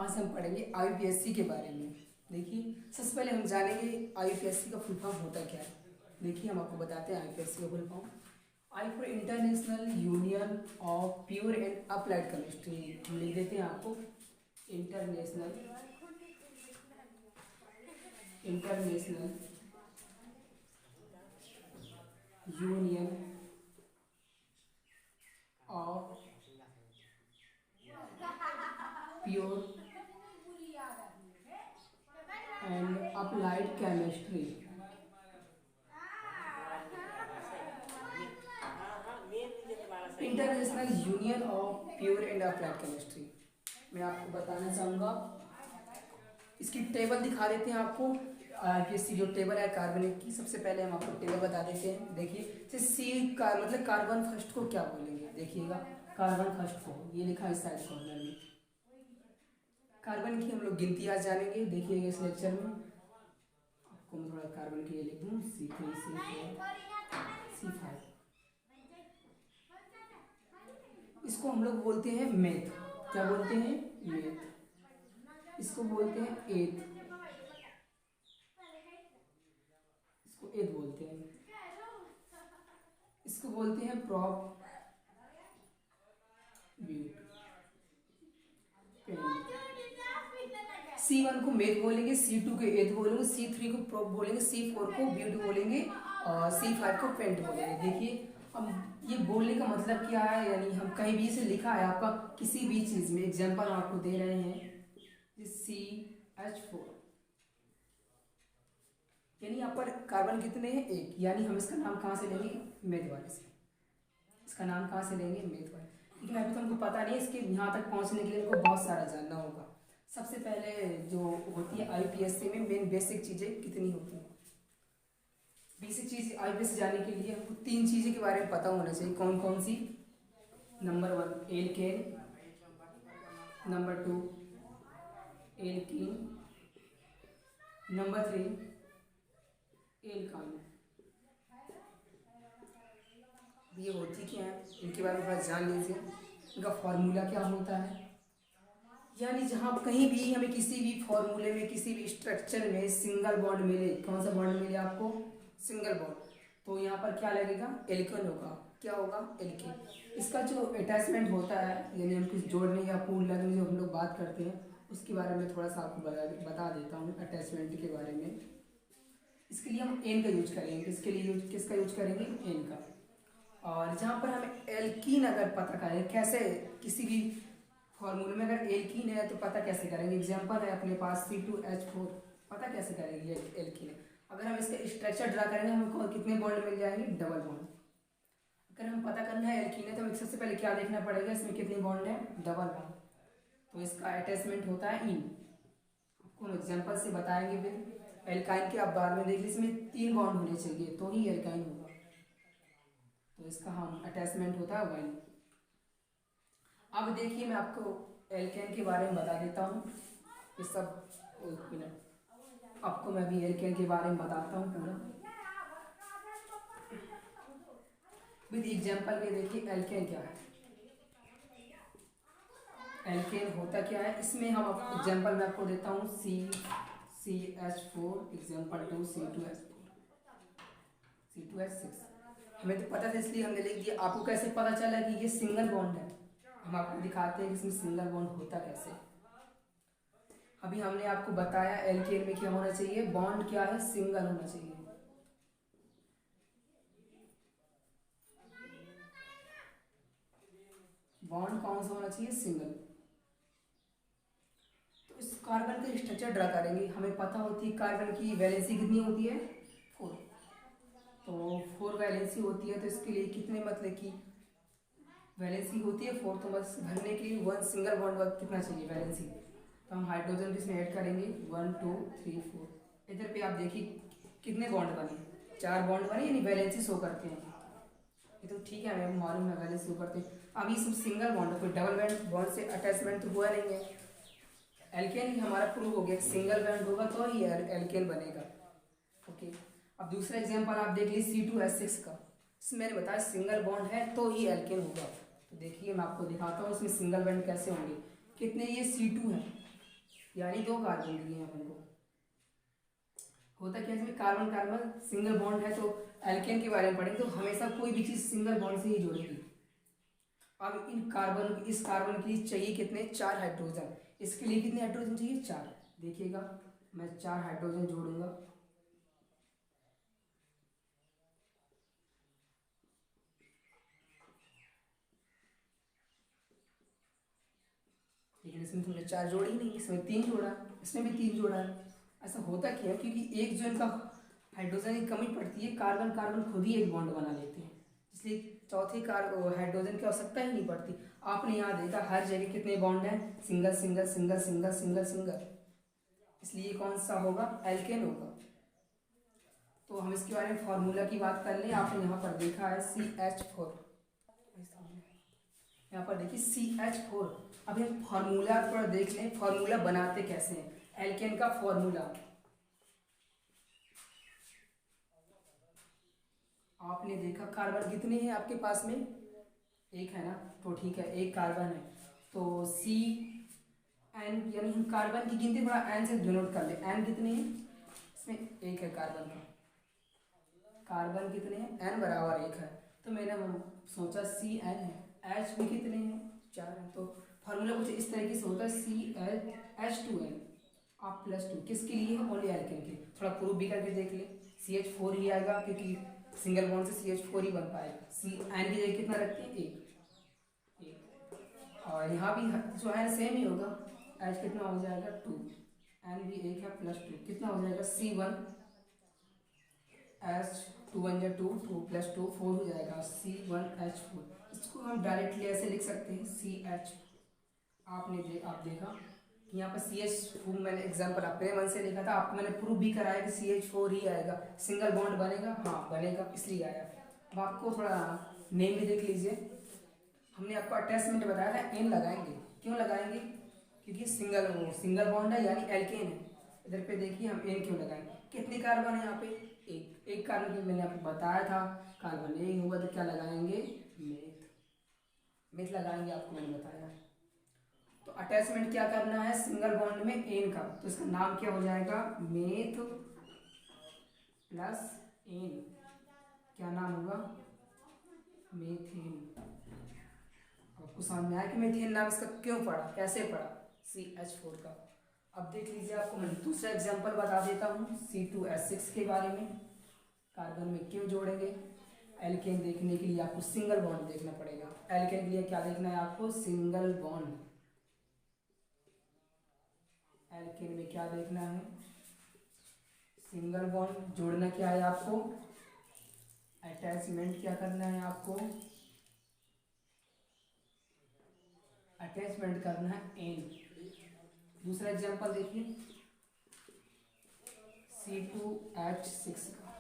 आज हम पढ़ेंगे आईपीएससी के बारे में। देखिए, सबसे पहले हम जानेंगे आईपीएससी का फुल फॉर्म होता क्या है। देखिए, हम आपको बताते हैं आईपीएससी का full form. I for international union of pure and applied chemistry. हम लिख देते हैं आपको international international union of pure and applied chemistry. International union of pure and applied chemistry. मैं आपको बताना चाहूँगा, इसकी टेबल दिखा देते हैं आपको। आईपीएससी जो टेबल है कार्बनिक की, सबसे पहले हम आपको टेबल बता देते हैं। देखिए, जैसे सी का मतलब कार्बन फर्स्ट को क्या बोलेंगे, देखिएगा कार्बन फर्स्ट को ये लिखा है इस साइड कॉर्नर में। कार्बन की हम लोग गिनती आज जानेंगे, देखिएगा इस लेक्चर में। आपको मैं थोड़ा कार्बन की ये लिख दूँ, C3 C4 C5। इसको हम लोग बोलते हैं मेथ। क्या बोलते हैं? मेथ। इसको बोलते हैं एथ। इसको एथ बोलते हैं। इसको बोलते हैं प्रॉप ब्यूट पेंट। C1 को मेथ बोलेंगे, C2 को एथ बोलेंगे, C3 को प्रॉप बोलेंगे, C4 को ब्यूट बोलेंगे और C5 को पेंट बोलेंगे। देखिए, अब ये बोलने का मतलब क्या है, यानी हम कहीं भी से लिखा है आपका किसी भी चीज में, एग्जांपल हम आपको दे रहे हैं CH4, यानी यहाँ पर कार्बन कितने हैं? एक। यानी हम इसका नाम कहाँ से लेंगे? मेथ वाले से। इसका नाम कहाँ से लेंगे? मेथ वाले। लेकिन अभी तो हमको पता नहीं है, इसके यहाँ तक पहुँचने के लिए हमको बहुत सारा जानना होगा। सबसे पहले जो होती है आईपीएससी में मेन बेसिक चीज़ें कितनी होती हैं? बेसिक चीज़ आईपीएससी जाने के लिए हमको 3 चीज़ें के बारे में पता होना चाहिए। कौन कौन सी? Number 1 alkane, number 2 alkene, number 3 alkyne. ये होती क्या है, इनके बारे में थोड़ा जान लीजिए। इनका फॉर्मूला क्या होता है, यानी जहाँ कहीं भी हमें किसी भी फॉर्मूले में, किसी भी स्ट्रक्चर में सिंगल बॉन्ड मिले, कौन सा बॉन्ड मिले आपको? सिंगल बॉन्ड, तो यहाँ पर क्या लगेगा? एल्केन होगा। क्या होगा? एल्केन। इसका जो अटैचमेंट होता है, यानी हम कुछ जोड़ने या पूर्ण लगने जो हम लोग बात करते हैं, उसके बारे में थोड़ा सा आपको बता देता हूँ अटैचमेंट के बारे में। इसके लिए हम एन का यूज करेंगे। किसके लिए किसका यूज करेंगे? एन का। और जहाँ पर हमें एल्कीन अगर पता करें, कैसे किसी भी फॉर्मूले में अगर एल्कीन है तो पता कैसे करेंगे? एग्जांपल है अपने पास C2H4, पता कैसे करेंगे एल्कीन है? अगर हम इसका स्ट्रक्चर ड्रा करेंगे हमको कितने बॉन्ड मिल जाएंगे? Double bond. अगर हम पता करना है एल्कीन है तो हमें सबसे पहले क्या देखना पड़ेगा, इसमें कितने बॉन्ड है? Double bond. तो इसका अटैचमेंट होता है इन। आपको हम एग्जाम्पल से बताएंगे। फिर एल्काइन के आप बाद में देख लीजिए, इसमें 3 बॉन्ड होने चाहिए तो ही एल्काइन होगा। तो इसका हम अटैचमेंट होता है वन। अब देखिए, मैं आपको एल्केन के बारे में बता देता हूँ ये सब। एक मिनट, आपको मैं भी एल्केन के बारे में बताता हूँ पूरा विद एग्जांपल के। देखिए एल्केन क्या है, एल्केन होता क्या है, इसमें हम एग्जांपल मैं आपको देता हूँ CH4, एग्जांपल 2 C2H4, C2H6। हमें तो पता था इसलिए हमने लिख दिया। आपको कैसे पता चला कि ये सिंगल बॉन्ड है? हम आपको दिखाते हैं कि इसमें सिंगल बॉन्ड होता कैसे। अभी हमने आपको बताया एल्केन में क्या होना चाहिए, बॉन्ड क्या है? सिंगल होना चाहिए। बॉन्ड कौन सा होना चाहिए? सिंगल। तो इस कार्बन का स्ट्रक्चर ड्रा करेंगे। हमें पता होती है कार्बन की वैलेंसी कितनी होती है? 4। तो 4 वैलेंसी होती है, तो इसके लिए कितने मतलब की वैलेंसी होती है? 4। तो बस भरने के लिए 1 सिंगल बॉन्ड कितना चाहिए वैलेंसी? तो हम हाइड्रोजन इसमें ऐड करेंगे 1 2 3 4। इधर पे आप देखिए कितने बॉन्ड बने? 4 बॉन्ड बने, यानी वैलेंसी शो करते हैं। ये तो ठीक है, हमें मालूम है वैलेंसी शो करते हैं। अब ये सब सिंगल बॉन्ड है, कोई डबल बॉन्ड से अटैचमेंट तो हुआ नहीं है। एल्केन ही हमारा प्रूव हो गया, सिंगल बॉन्ड होगा तो ही एल्केन बनेगा। ओके, अब दूसरा एग्जांपल आप देख लीजिए C2H6 का। इसमें मैंने बताया सिंगल बॉन्ड है तो ही एल्केन होगा। तो देखिए मैं आपको दिखाता हूँ इसमें सिंगल बॉन्ड कैसे होंगे। कितने? ये C2 है, यानी 2 कार्बन दिए हैं अपन को। होता क्या है इसमें, कार्बन कार्बन सिंगल बॉन्ड है, तो एल्केन के बारे में पढ़ेंगे तो हमेशा कोई भी चीज़ सिंगल बॉन्ड से ही जुड़ेगी। अब इस कार्बन के लिए चाहिए कितने, 4 हाइड्रोजन। इसके लिए कितने हाइड्रोजन चाहिए, 4। देखिएगा मैं 4 हाइड्रोजन जोड़ूंगा। लेकिन इसमें तुमने 4 जोड़ी ही नहीं, इसमें 3 जोड़ा, इसमें भी 3 जोड़ा है। ऐसा होता क्या है, क्योंकि एक जो इनका हाइड्रोजन की कमी पड़ती है, कार्बन कार्बन खुद ही एक बॉन्ड बना लेते हैं, इसलिए चौथे हाइड्रोजन की आवश्यकता ही नहीं पड़ती। आपने यहाँ देखा हर जगह कितने बॉन्ड हैं, single single single single single single, इसलिए कौन सा होगा, एल्केन होगा। तो हम इसके बारे में फॉर्मूला की बात कर लें। आपने यहाँ पर देखा है CH4, यहाँ पर देखिए CH4। अब हम फॉर्मूला थोड़ा देख लें, फॉर्मूला बनाते कैसे हैं एल्केन का फॉर्मूला। आपने देखा कार्बन कितने हैं आपके पास में, एक है ना, तो ठीक है, एक कार्बन है, तो CN, यानी हम कार्बन की गिनती थोड़ा N से डिनोट कर ले। N कितने हैं इसमें, एक है कार्बन का, कार्बन कितने हैं, N बराबर 1 है, तो मैंने सोचा CN है। H भी कितने हैं, 4 हैं। तो फार्मूला कुछ इस तरीके से होता है, CH2N आप +2, किसके लिए, ओनली एल्केन के। थोड़ा प्रूफ भी करके देख ले, CH4 ही आएगा, क्योंकि सिंगल बॉन्ड से CH4 ही बन पाएगा। CN की जगह कितना रखते हैं, 1। और यहाँ भी जो है सेम ही होगा, H कितना हो जाएगा, 2, N भी 1 है, +2 कितना हो जाएगा, C1, H 2 1 जा 2, 2 + 2 4 हो जाएगा, C1H4। इसको हम डायरेक्टली ऐसे लिख सकते हैं, CH। आप देखा कि यहाँ पर CH4, मैंने एग्जाम्पल अपने मन से लिखा था, आपको मैंने प्रूफ भी कराया कि CH4 ही आएगा। सिंगल बॉन्ड बनेगा, हाँ बनेगा, इसलिए आया। अब आपको थोड़ा नेम भी देख लीजिए। हमने आपको अटैचमेंट बताया था, N लगाएंगे, क्यों लगाएंगे, क्योंकि सिंगल बॉन्ड है, यानी एल्केन है। इधर पे देखिए हम N क्यों लगाएंगे, कितने कार्बन है यहाँ पे, एक कार्बन की मैंने आपको बताया था, कार्बन एक होगा तो क्या लगाएंगे, मेथ लगाएंगे, आपको मैंने बताया। तो अटैचमेंट क्या करना है सिंगल बॉन्ड में एन का, तो इसका नाम क्या हो जाएगा, मेथ प्लस एन, क्या नाम होगा, मेथेन। आपको समझ में आया कि मेथेन नाम इसका क्यों पड़ा, कैसे पड़ा, CH4 का। अब देख लीजिए, आपको मैं दूसरा एग्जांपल बता देता हूँ C2H6 के बारे में। कार्बन में क्यों जोड़ेंगे, एल्केन देखने के लिए आपको सिंगल बॉन्ड देखना पड़ेगा। एल्केन के लिए क्या देखना है आपको, सिंगल बॉन्ड। एल्केन में क्या देखना है, सिंगल बॉन्ड। जोड़ना क्या है आपको, अटैचमेंट क्या करना है आपको, अटैचमेंट करना है एन। दूसरा एग्जांपल देखिए, C2H6 का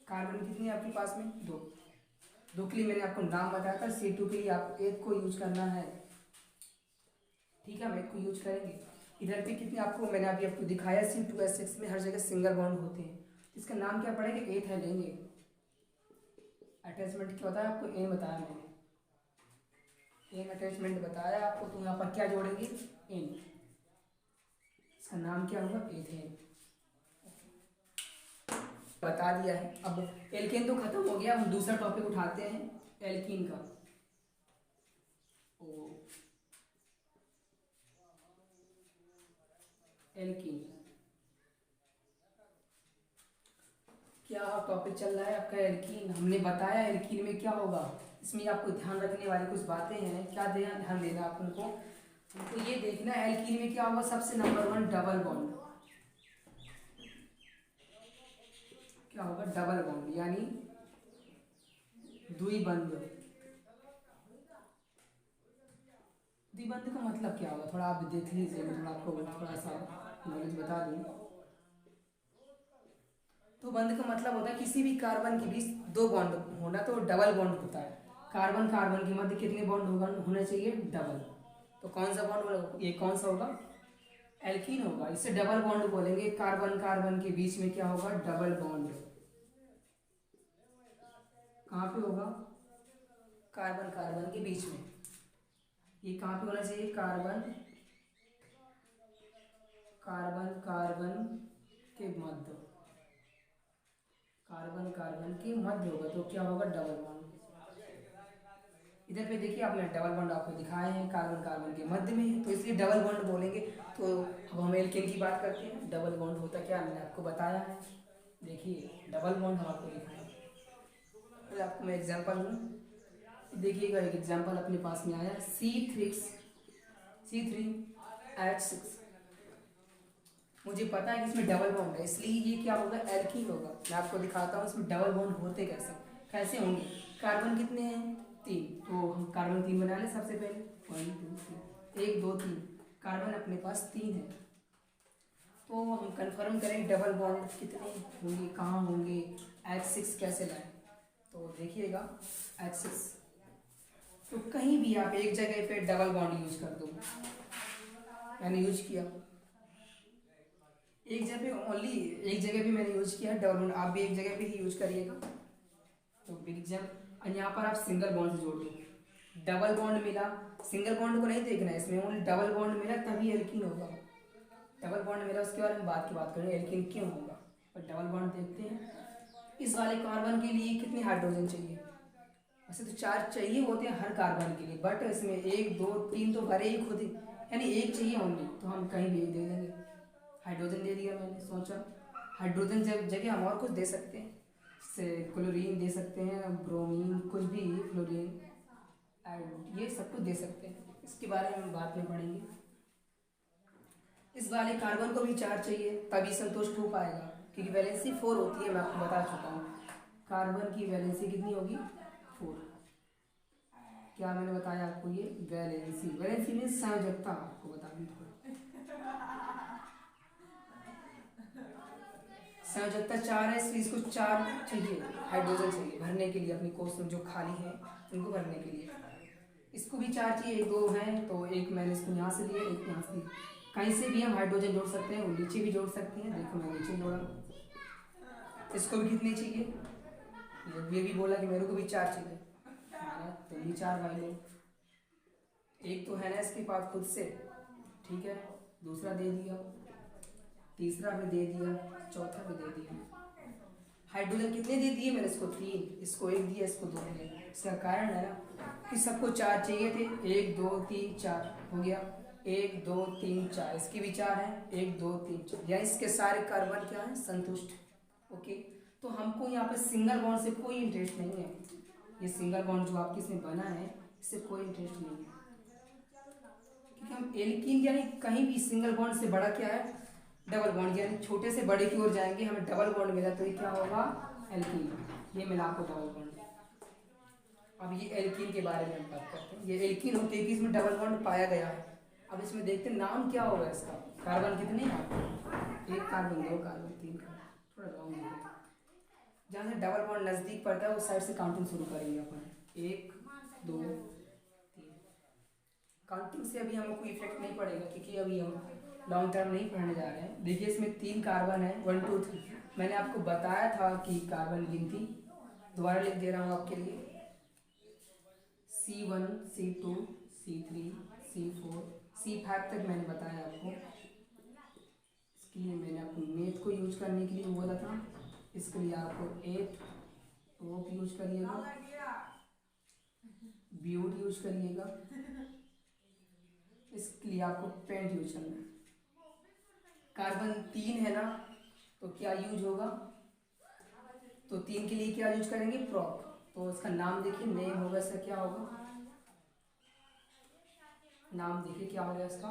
कार्बन कितनी है आपके पास में, 2 के लिए मैंने आपको नाम बताया था। C2 के लिए आपको 1 को यूज करना है, ठीक है, हम 1 को यूज करेंगे। इधर पे कितने आपको मैंने अभी आपको दिखाया, C2H6 में हर जगह सिंगल बॉन्ड होते हैं, इसका नाम क्या पड़ेगा, एथाइल लेंगे। अटैचमेंट क्या होता है आपको एन बताया मैंने, एन अटैचमेंट बताया आपको, तो यहाँ पर क्या जोड़ेंगे, एन, इसका नाम क्या होगा, एथेन। बता दिया है। अब एल्केन तो खत्म हो गया, हम दूसरा टॉपिक उठाते हैं एल्कीन का। एल्कीन क्या टॉपिक चल रहा है आपका, एल्कीन। हमने बताया एल्कीन में क्या होगा, इसमें आपको ध्यान रखने वाली कुछ बातें हैं। क्या ध्यान देना आप हमको ये देखना है एल्कीन में क्या होगा, सबसे नंबर 1 डबल बॉन्ड। क्या होगा, डबल बॉन्ड, यानी द्विबंध। द्विबंध का मतलब क्या होगा, थोड़ा आप देख लीजिए, मैं थोड़ा आपको थोड़ा सा नॉलेज बता दूं। तो बंध का मतलब होता है किसी भी कार्बन के बीच 2 बॉन्ड होना, तो डबल बॉन्ड होता है। कार्बन कार्बन के मध्य कितने बॉन्ड होने चाहिए, डबल। तो कौन सा बॉन्ड होगा, ये कौन सा होगा, एल्कीन होगा, इसे डबल बॉन्ड बोलेंगे। कार्बन कार्बन के बीच में क्या होगा, डबल बॉन्ड। कहाँ पे होगा, कार्बन कार्बन के बीच में। ये कहाँ पे होना चाहिए, कार्बन कार्बन कार्बन के मध्य, कार्बन कार्बन के मध्य होगा तो क्या होगा, डबल बॉन्ड। इधर पे देखिए आपने डबल बॉन्ड आपको दिखाए हैं, कार्बन कार्बन के मध्य में है तो इसलिए डबल बॉन्ड बोलेंगे। तो अब हम एल्केन की बात करते हैं। डबल बॉन्ड होता क्या, मैंने आपको बताया है। देखिए डबल बॉन्ड हम आपको दिखाएं, पहले आपको मैं एग्जांपल दूँ। देखिएगा एक एग्जांपल अपने पास में आया, C3H6। मुझे पता है कि इसमें डबल बॉन्ड है, इसलिए ये क्या होगा, एल्कीन होगा। मैं आपको दिखाता हूँ इसमें डबल बॉन्ड होते कैसे कैसे होंगे। कार्बन कितने हैं, 3, तो हम कार्बन 3 बना लें सबसे पहले। 1 2 3, 1 2 3, कार्बन अपने पास 3 है। तो हम कंफर्म करें डबल बॉन्ड कितने होंगे, कहाँ होंगे, H6 कैसे लाएं। तो देखिएगा H6, तो कहीं भी आप एक जगह पे डबल बॉन्ड यूज कर दो। मैंने यूज किया एक जगह पे, ओनली एक जगह पे मैंने यूज किया डबल बॉन्ड, आप भी एक जगह पे ही यूज करिएगा। तो बिग एग्जाम, यहाँ पर आप सिंगल बॉन्ड से जोड़ दो, डबल बॉन्ड मिला। सिंगल बॉन्ड को नहीं देखना है इसमें, ओनली डबल बॉन्ड मिला तभी एल्कीन होगा। डबल बॉन्ड मिला उसके बारे में बात करेंगे एल्कीन क्यों होगा, पर डबल बॉन्ड देखते हैं। इस वाले कार्बन के लिए कितने हाइड्रोजन चाहिए, वैसे तो 4 चाहिए होते हैं हर कार्बन के लिए, बट इसमें 1 2 3 तो भरे ही खुद ही, यानी 1 चाहिए ओनली, तो हम कहीं भी दे देंगे। हाइड्रोजन दे दिया, मैंने सोचा हाइड्रोजन जगह हम और कुछ दे सकते हैं, जैसे क्लोरीन दे सकते हैं, ब्रोमीन, कुछ भी, फ्लोरीन, ये सब कुछ दे सकते हैं। इसके बारे में हम बाद में पढ़ेंगे। इस वाले कार्बन को भी 4 चाहिए तभी संतुष्ट हो पाएगा, क्योंकि वैलेंसी 4 होती है, मैं आपको बता चुका हूँ। कार्बन की वैलेंसी कितनी होगी, 4। क्या मैंने बताया आपको, ये वैलेंसी में संयोजकता आपको बता दी। संयोजकता 4 है, इसलिए इसको 4 चाहिए हाइड्रोजन चाहिए भरने के लिए, अपनी कोष में जो खाली है उनको भरने के लिए। इसको भी 4 चाहिए, 2 हैं तो एक मैंने इसको यहाँ से लिया, एक यहाँ से लिया। कहीं से भी हम हाइड्रोजन जोड़ सकते हैं, वो नीचे भी जोड़ सकते हैं। देखो मैं नीचे जोड़ा, इसको भी कितने चाहिए, ये भी बोला कि मेरे को भी 4 चाहिए, तो ये 4 भाई लोग, एक तो है ना इसके पास खुद से, ठीक है, दूसरा दे दिया, तीसरा भी दे दिया, चौथा भी दे दिया। हाइड्रोजन कितने दे दिए मैंने इसको, 3, इसको 1 दिया, इसको 2 दिया। इसका कारण है ना कि सबको 4 चाहिए थे, 1 2 3 4 हो गया, 1 2 3 4, इसकी भी 4 है, 1 2 3 4, या इसके सारे कार्बन क्या है, संतुष्ट। ओके, तो हमको यहाँ पे सिंगल बॉन्ड से कोई इंटरेस्ट नहीं है, ये सिंगल बॉन्ड जो आपके इसमें बना है इससे कोई इंटरेस्ट नहीं है, क्योंकि हम एल्कीन यानी कहीं भी सिंगल बॉन्ड से बड़ा क्या है, डबल बॉन्ड, यानी छोटे से बड़े की ओर जाएंगे, हमें डबल बॉन्ड मिला तो ये क्या होगा, एल्कीन। ये मिला आपको डबल बॉन्ड। अब ये एल्कीन के बारे में हम बात करते हैं, ये एल्कीन होती है कि इसमें डबल बॉन्ड पाया गया है। अब इसमें देखते हैं नाम क्या होगा इसका, कार्बन कितने हैं आपको, 1 कार्बन, 2 कार्बन, 3 कार्बन, थोड़ा रॉन्ग है। जहाँ से डबल बॉन्ड नज़दीक पड़ता है उस साइड से काउंटिंग शुरू करेंगे अपन, 1 2 3। काउंटिंग से अभी हमको कोई इफेक्ट नहीं पड़ेगा, क्योंकि अभी हम लॉन्ग टर्म नहीं पढ़ने जा रहे हैं। देखिए इसमें 3 कार्बन है, 1 2 3, मैंने आपको बताया था कि कार्बन गिनती, दोबारा लिख दे रहा हूँ आपके लिए, C1 C2 C3 C4 C5 तक मैंने बताया आपको। इसके लिए मैंने आपको मेथ को यूज करने के लिए बोला था, इसके लिए आपको 8 रोप यूज करिएगा, ब्यूट यूज करिएगा, इसके लिए आपको पेंट यूज करना है। कार्बन 3 है ना, तो क्या यूज होगा, तो 3 के लिए क्या यूज करेंगे, प्रॉप। तो इसका नाम देखिए, नेम होगा इसका, क्या होगा, नाम देखिए क्या होगा इसका।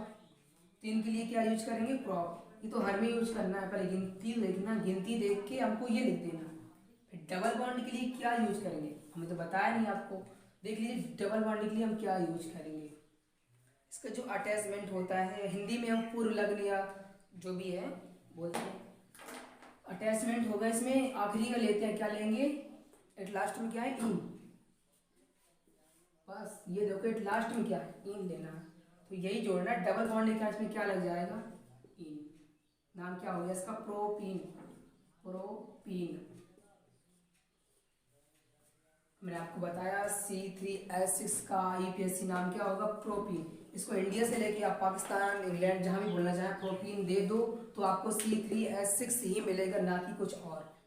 3 के लिए क्या यूज करेंगे, प्रॉप। ये तो हर में यूज करना है, पहले गिनती देखना, गिनती देख के हमको ये लिख देना। फिर डबल बॉन्ड के लिए क्या यूज करेंगे, हमें तो बताया नहीं आपको, देख लीजिए डबल बॉन्ड के लिए हम क्या यूज करेंगे। इसका जो अटैचमेंट होता है, हिंदी में हम पूर्व लग्न या जो भी है बोलते हैं, अटैचमेंट होगा इसमें, आखिरी में लेते हैं, क्या लेंगे, एट लास्ट में क्या है, इन। बस ये देखो एट लास्ट में क्या है, इन लेना है, तो यही जोड़ना है। डबल बॉन्ड के में क्या लग जाएगा, इन। नाम क्या हो गया इसका, प्रोपीन। प्रोपीन मैंने आपको बताया, C3H6 का यूपीएससी नाम क्या होगा, प्रोपीन। इसको इंडिया से लेके आप पाकिस्तान, इंग्लैंड, जहाँ भी बोलना चाहें, प्रोटीन दे दो तो आपको C3H6 ही मिलेगा, ना कि कुछ और।